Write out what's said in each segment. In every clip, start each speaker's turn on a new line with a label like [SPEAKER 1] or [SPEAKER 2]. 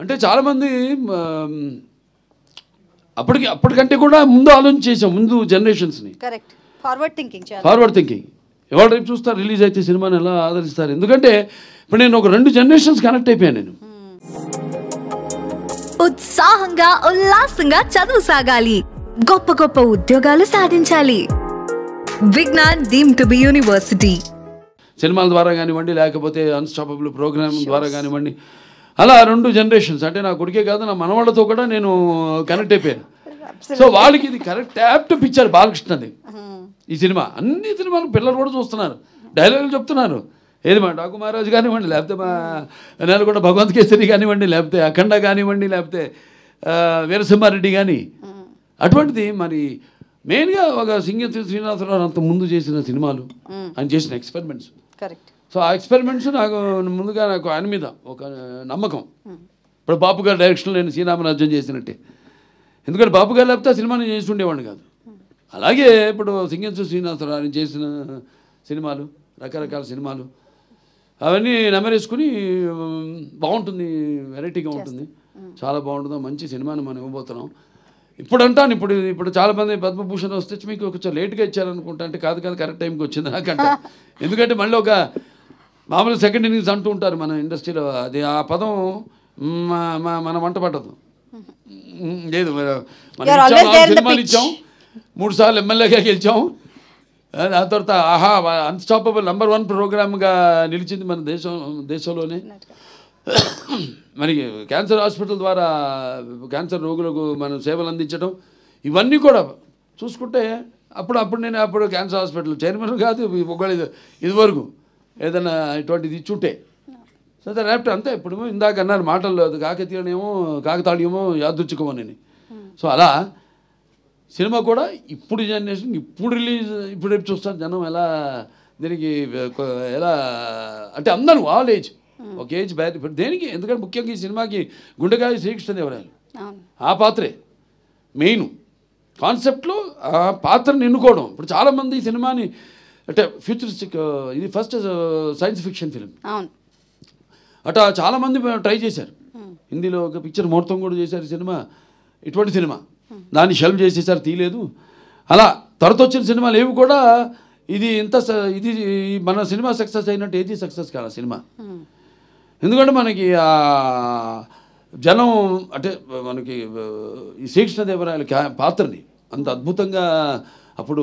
[SPEAKER 1] అంటే చాలామంది అప్పటికంటే కూడా ముందు ఆలోచించేసాం, ముందు జనరేషన్స్ని.
[SPEAKER 2] Correct,
[SPEAKER 1] forward thinking. ఎవరు రేపు చూస్తారు, రిలీజ్ అయితే సినిమాని ఎలా ఆదరిస్తారు. ఎందుకంటే ఇప్పుడు నేను ఒక 2 జనరేషన్స్ కనెక్ట్ అయిపోయాను నేను.
[SPEAKER 3] ఉత్సాహంగా ఉల్లాసంగా చదువు సాగాలి, గొప్ప గొప్ప ఉద్యోగాలు సాధించాలి. Vignan deemed to be university.
[SPEAKER 1] సినిమాల ద్వారా కానివ్వండి, లేకపోతే అన్స్టాపబుల్ ప్రోగ్రామ్ ద్వారా కానివ్వండి, అలా 2 జనరేషన్స్. అంటే నా కొడుకే కాదు, నా మనవాళ్ళతో కూడా నేను కనెక్ట్ అయిపోయాను. సో వాళ్ళకి ఇది కరెక్ట్ యాప్ట్ పిక్చర్ బాలకృష్ణది ఈ సినిమా. అన్ని సినిమాలు పిల్లలు కూడా చూస్తున్నారు, డైలాగులు చెప్తున్నారు. ఏది మా డాకు మహారాజు కానివ్వండి, లేకపోతే మా నేలకొండ భగవంత్ కేసరి కానివ్వండి, లేకపోతే అఖండ కానివ్వండి, లేకపోతే వీరసింహారెడ్డి కానీ. అటువంటిది మరి మెయిన్గా ఒక సింగతి శ్రీనివాసరావు అంత ముందు చేసిన సినిమాలు, ఆయన చేసిన ఎక్స్పెరిమెంట్స్.
[SPEAKER 2] కరెక్ట్.
[SPEAKER 1] సో ఆ ఎక్స్పెరిమెంట్స్ నాకు ముందుగా నాకు ఆయన మీద ఒక నమ్మకం. ఇప్పుడు బాపు గారి డైరెక్షన్లో నేను శ్రీరామరాజ్యం చేసినట్టే. ఎందుకంటే బాపు గారు లేకపోతే ఆ సినిమాని చేస్తుండేవాడిని కాదు. అలాగే ఇప్పుడు సింగతి శ్రీనివాసరావు ఆయన చేసిన సినిమాలు, రకరకాల సినిమాలు, అవన్నీ నెమరేసుకుని బాగుంటుంది, వెరైటీగా ఉంటుంది, చాలా బాగుంటుంది. మంచి సినిమాని మనం ఇవ్వబోతున్నాం. ఇప్పుడు అంటాను, ఇప్పుడు చాలామంది పద్మభూషణ్ వస్తే మీకు కొంచెం లేట్గా ఇచ్చారనుకుంటా. అంటే కాదు కరెక్ట్ టైంకి వచ్చింది నాకంట. ఎందుకంటే మళ్ళీ ఒక మామూలు సెకండ్ ఇన్నింగ్స్ అంటూ ఉంటారు మన ఇండస్ట్రీలో. అది ఆ పదం మన వంట పట్టదు. లేదు, సినిమాలు ఇచ్చాం, 3 సార్లు ఎమ్మెల్యేగా గెలిచాం. ఆ తర్వాత ఆహా అన్స్టాపబుల్ నంబర్ 1 ప్రోగ్రామ్గా నిలిచింది మన దేశంలోనే. మరి క్యాన్సర్ హాస్పిటల్ ద్వారా క్యాన్సర్ రోగులకు మనం సేవలు అందించడం, ఇవన్నీ కూడా చూసుకుంటే అప్పుడు నేను క్యాన్సర్ హాస్పిటల్ చైర్మన్ కాదు ఒకళ్ళు ఇదివరకు ఏదైనా ఇటువంటిది ఇచ్చుంటే. సో రేపు అంతే. ఇప్పుడు ఇందాక అన్నారు మాటల్లో, అది కాకతాళీయమో యాదృచ్ఛికమోనని. సో అలా సినిమా కూడా ఇప్పుడు జనరేషన్, ఇప్పుడు రిలీజ్, ఇప్పుడు రేపు చూస్తారు జనం ఎలా దీనికి ఎలా అంటే అందరూ ఆల్ ఏజ్, ఒక ఏజ్ బ్యాడ్. ఇప్పుడు దేనికి, ఎందుకంటే ముఖ్యంగా ఈ సినిమాకి గుండెకాయ శ్రీకృష్ణదేవరాయలు ఆ పాత్రే మెయిన్ కాన్సెప్ట్లో, ఆ పాత్రను ఎన్నుకోవడం. ఇప్పుడు చాలామంది ఈ సినిమాని అంటే ఫ్యూచరిస్టిక్, ఇది ఫస్ట్ సైన్స్ ఫిక్షన్ ఫిలిం అట్లా చాలామంది ట్రై చేశారు. హిందీలో ఒక పిక్చర్ ముహూర్తం కూడా చేశారు సినిమా, ఇటువంటి సినిమా. దాన్ని షెల్ఫ్ చేసేసారు, తీయలేదు. అలా తర్వాత వచ్చిన సినిమాలు ఏవి కూడా ఇది మన సినిమా సక్సెస్ అయినట్టు ఏది సక్సెస్ కాదు సినిమా. ఎందుకంటే మనకి జనం అంటే మనకి ఈ శ్రీకృష్ణదేవరాయల పాత్రని అంత అద్భుతంగా అప్పుడు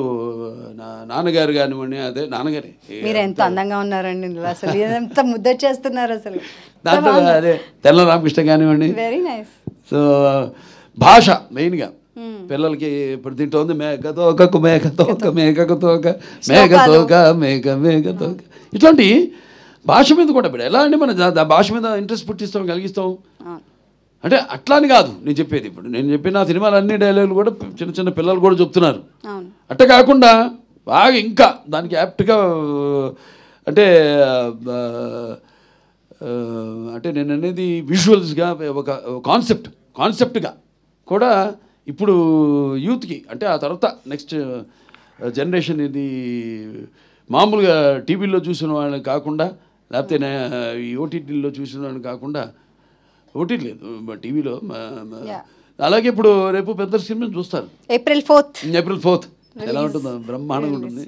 [SPEAKER 1] నాన్నగారు కానివ్వండి, అదే నాన్నగారే.
[SPEAKER 2] మీరు ఎంత అందంగా ఉన్నారండి, అసలు ఎంత ముద్ద చేస్తున్నారు అసలు.
[SPEAKER 1] దాంట్లో అదే తెల్ల రామకృష్ణ కానివ్వండి.
[SPEAKER 2] Very nice.
[SPEAKER 1] సో భాష మెయిన్గా పిల్లలకి ఇప్పుడు తింటోంది మేకతోక మేకతోక మేకతోక మేకతోక మేకతోక. ఇట్లాంటి భాష మీద కూడా ఇప్పుడు ఎలా అంటే మన భాష మీద ఇంట్రెస్ట్ పుట్టిస్తాం, కలిగిస్తాం. అంటే అట్లా అని కాదు నేను చెప్పేది. ఇప్పుడు నేను చెప్పిన సినిమాలు అన్ని డైలాగులు కూడా చిన్న చిన్న పిల్లలు కూడా చెప్తున్నారు. అట్ట కాకుండా బాగా ఇంకా దానికి యాప్ట్గా అంటే నేను అనేది విజువల్స్గా ఒక కాన్సెప్ట్గా కూడా ఇప్పుడు యూత్కి, అంటే ఆ తర్వాత నెక్స్ట్ జనరేషన్ ఇది మామూలుగా టీవీలో చూసిన వాళ్ళని కాకుండా, లేకపోతే ఈ ఓటీటీలో చూసిన వాళ్ళని కాకుండా, ఓటీటీ లేదు టీవీలో. అలాగే ఇప్పుడు రేపు పెద్ద సినిమా చూస్తారు,
[SPEAKER 2] ఏప్రిల్ 4th
[SPEAKER 1] ఎలా ఉంటుందో బ్రహ్మాండంగా ఉంటుంది.